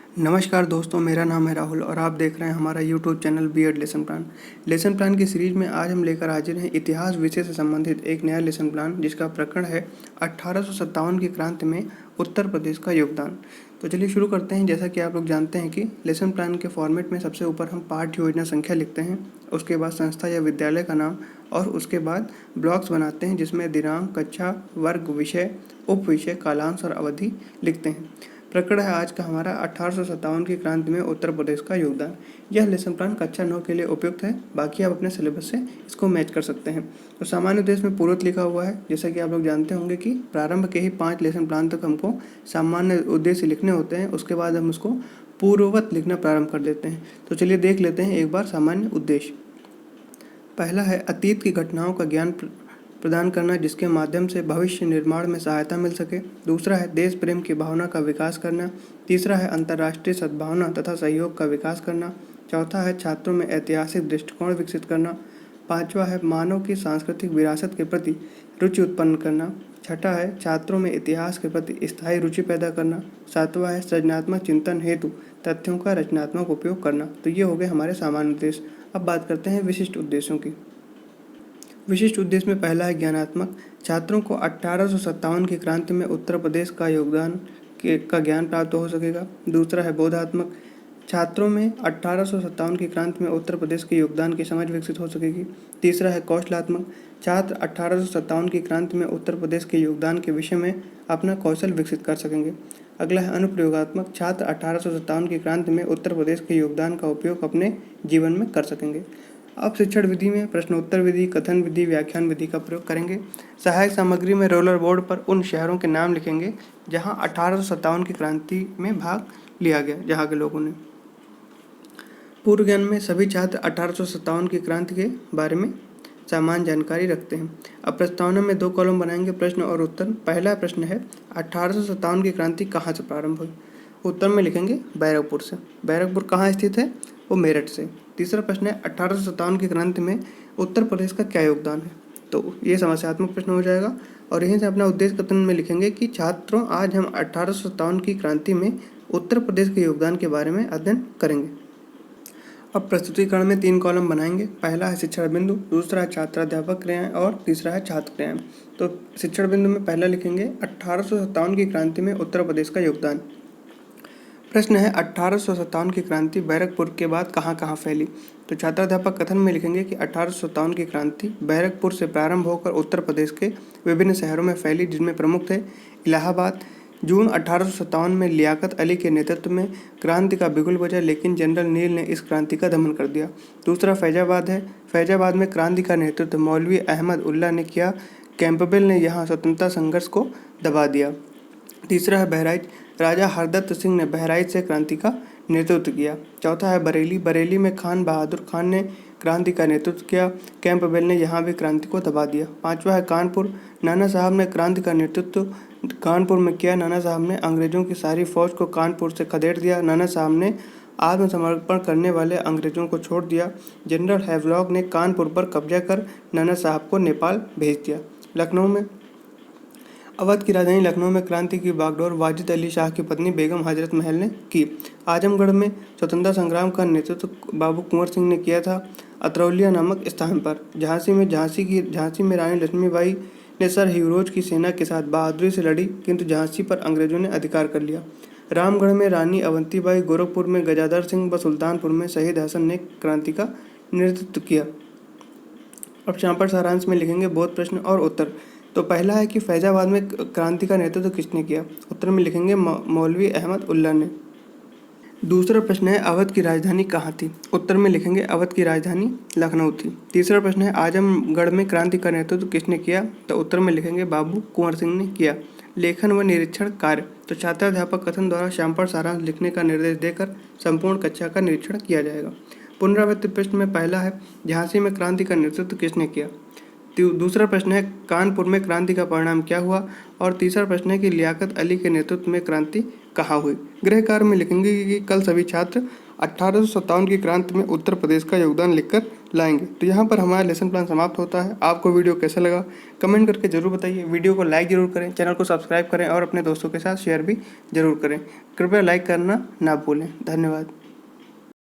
नमस्कार दोस्तों, मेरा नाम है राहुल और आप देख रहे हैं हमारा YouTube channel B Ed lesson plan. Lesson plan की सीरीज में आज हम लेकर हाजिर हैं इतिहास विषय से संबंधित एक नया लेसन प्लान, जिसका प्रकरण है 1857 की क्रांति में उत्तर प्रदेश का योगदान। तो चलिए शुरू करते हैं। जैसा कि आप लोग जानते हैं कि लेसन प्लान के फॉर्मेट में सबसे ऊपर हम पाठ्य योजना संख्या लिखते हैं, उसके बाद संस्था या विद्यालय का नाम और उसके बाद ब्लॉक्स बनाते हैं जिसमें दिनांक, कक्षा, वर्ग, विषय, उप विषय, कालांश और अवधि लिखते हैं। प्रकरण है आज का हमारा 1857 की क्रांति में उत्तर प्रदेश का योगदान। यह लेसन प्लान कक्षा 9 के लिए उपयुक्त है, बाकी आप अपने सिलेबस से इसको मैच कर सकते हैं। तो सामान्य उद्देश्य में पूर्वत लिखा हुआ है। जैसा कि आप लोग जानते होंगे कि प्रारंभ के ही 5 लेसन प्लान तक हमको सामान्य उद्देश्य लिखने होते हैं, उसके बाद हम उसको पूर्ववत लिखना प्रारंभ कर देते हैं। तो चलिए देख लेते हैं एक बार सामान्य उद्देश्य। पहला है अतीत की घटनाओं का ज्ञान प्रदान करना, जिसके माध्यम से भविष्य निर्माण में सहायता मिल सके। दूसरा है देश प्रेम की भावना का विकास करना। तीसरा है अंतर्राष्ट्रीय सद्भावना तथा सहयोग का विकास करना। चौथा है छात्रों में ऐतिहासिक दृष्टिकोण विकसित करना। पांचवा है मानव की सांस्कृतिक विरासत के प्रति रुचि उत्पन्न करना। छठा है छात्रों में इतिहास के प्रति स्थायी रुचि पैदा करना। सातवां है सृजनात्मक चिंतन हेतु तथ्यों का रचनात्मक उपयोग करना। तो ये हो गए हमारे सामान्य उद्देश्य। अब बात करते हैं विशिष्ट उद्देश्यों की। विशिष्ट उद्देश्य में पहला है ज्ञानात्मक। छात्रों को 1857 की क्रांति में उत्तर प्रदेश का योगदान का ज्ञान प्राप्त हो सकेगा। दूसरा है बोधात्मक। छात्रों में 1857 की क्रांति में उत्तर प्रदेश के योगदान की समझ विकसित हो सकेगी। तीसरा है कौशलात्मक। छात्र 1857 की क्रांति में उत्तर प्रदेश के योगदान के विषय में अपना कौशल विकसित कर सकेंगे। अगला है अनुप्रयोगात्मक। छात्र 1857 की क्रांति में उत्तर प्रदेश के योगदान का उपयोग अपने जीवन में कर सकेंगे। अब शिक्षण विधि में प्रश्नोत्तर विधि, कथन विधि, व्याख्यान विधि का प्रयोग करेंगे। सहायक सामग्री में रोलर बोर्ड पर उन शहरों के नाम लिखेंगे जहां 1857 की क्रांति में भाग लिया गया, जहां के लोगों ने। पूर्व ज्ञान में सभी छात्र 1857 की क्रांति के बारे में सामान्य जानकारी रखते हैं। अब प्रस्तावना में 2 कॉलम बनाएंगे, प्रश्न और उत्तर। पहला प्रश्न है 1857 की क्रांति कहाँ से प्रारंभ हुई। उत्तर में लिखेंगे बैरकपुर से। बैरकपुर कहाँ स्थित है? वो मेरठ से। तीसरा प्रश्न है 1857 की क्रांति में उत्तर प्रदेश का क्या योगदान है। तो ये समस्यात्मक प्रश्न हो जाएगा और यहीं से अपना उद्देश्य कथन में लिखेंगे कि छात्रों, आज हम 1857 की क्रांति में उत्तर प्रदेश के योगदान के बारे में अध्ययन करेंगे। अब प्रस्तुतिकरण में 3 कॉलम बनाएंगे। पहला है शिक्षण बिंदु, दूसरा है छात्राध्यापक क्रियाएं और तीसरा है छात्र क्रियाएं। तो शिक्षण बिंदु में पहला लिखेंगे 1857 की क्रांति में उत्तर प्रदेश का योगदान। प्रश्न है 1857 की क्रांति बैरकपुर के बाद कहाँ कहाँ फैली। तो छात्राध्यापक कथन में लिखेंगे कि 1857 की क्रांति बैरकपुर से प्रारंभ होकर उत्तर प्रदेश के विभिन्न शहरों में फैली, जिनमें प्रमुख थे इलाहाबाद। जून 1857 में लियाकत अली के नेतृत्व में क्रांति का बिगुल बजा, लेकिन जनरल नील ने इस क्रांति का दमन कर दिया। दूसरा फैजाबाद है। फैजाबाद में क्रांति का नेतृत्व मौलवी अहमद उल्ला ने किया। कैंपबेल ने यहाँ स्वतंत्रता संघर्ष को दबा दिया। तीसरा है बहराइच। राजा हरदत्त सिंह ने बहराइच से क्रांति का नेतृत्व किया। चौथा है बरेली। बरेली में खान बहादुर खान ने क्रांति का नेतृत्व किया। कैंपबेल ने यहाँ भी क्रांति को दबा दिया। पांचवा है कानपुर। नाना साहब ने क्रांति का नेतृत्व कानपुर में किया। नाना साहब ने अंग्रेजों की सारी फौज को कानपुर से खदेड़ दिया। नाना साहब ने आत्मसमर्पण करने वाले अंग्रेजों को छोड़ दिया। जनरल हैवलॉक ने कानपुर पर कब्जा कर नाना साहब को नेपाल भेज दिया। लखनऊ में अवध की राजधानी लखनऊ में क्रांति की बागडोर वाजिद अली शाह की पत्नी बेगम हजरत महल ने की। आजमगढ़ में स्वतंत्रता संग्राम का नेतृत्व बाबू कुंवर सिंह ने किया था। अतरौलिया नामक स्थान पर झांसी में रानी लक्ष्मीबाई ने सर हिवरोज की सेना के साथ बहादुरी से लड़ी, किंतु झांसी पर अंग्रेजों ने अधिकार कर लिया। रामगढ़ में रानी अवंतीबाई, गोरखपुर में गजाधर सिंह व सुल्तानपुर में शहीद हसन ने क्रांति का नेतृत्व किया। अब यहाँ पर सारांश में लिखेंगे बोध प्रश्न और उत्तर। तो पहला है कि फैजाबाद में क्रांति का नेतृत्व किसने किया। उत्तर में लिखेंगे मौलवी अहमद उल्ला ने। दूसरा प्रश्न है अवध की राजधानी कहाँ थी। उत्तर में लिखेंगे अवध की राजधानी लखनऊ थी। तीसरा प्रश्न है आजमगढ़ में क्रांति का नेतृत्व किसने किया। तो उत्तर में लिखेंगे बाबू कुंवर सिंह ने किया। लेखन व निरीक्षण कार्य। तो छात्राध्यापक कथन द्वारा श्याम पर सारांश लिखने का निर्देश देकर संपूर्ण कक्षा का निरीक्षण किया जाएगा। पुनरावृत्ति प्रश्न में पहला है झांसी में क्रांति का नेतृत्व किसने किया। दूसरा प्रश्न है कानपुर में क्रांति का परिणाम क्या हुआ। और तीसरा प्रश्न है कि लियाकत अली के नेतृत्व में क्रांति कहाँ हुई। गृह कार्य में लिखेंगे कि कल सभी छात्र 1857 की क्रांति में उत्तर प्रदेश का योगदान लिखकर लाएंगे। तो यहाँ पर हमारा लेसन प्लान समाप्त होता है। आपको वीडियो कैसा लगा कमेंट करके ज़रूर बताइए। वीडियो को लाइक ज़रूर करें, चैनल को सब्सक्राइब करें और अपने दोस्तों के साथ शेयर भी ज़रूर करें। कृपया लाइक करना ना भूलें। धन्यवाद।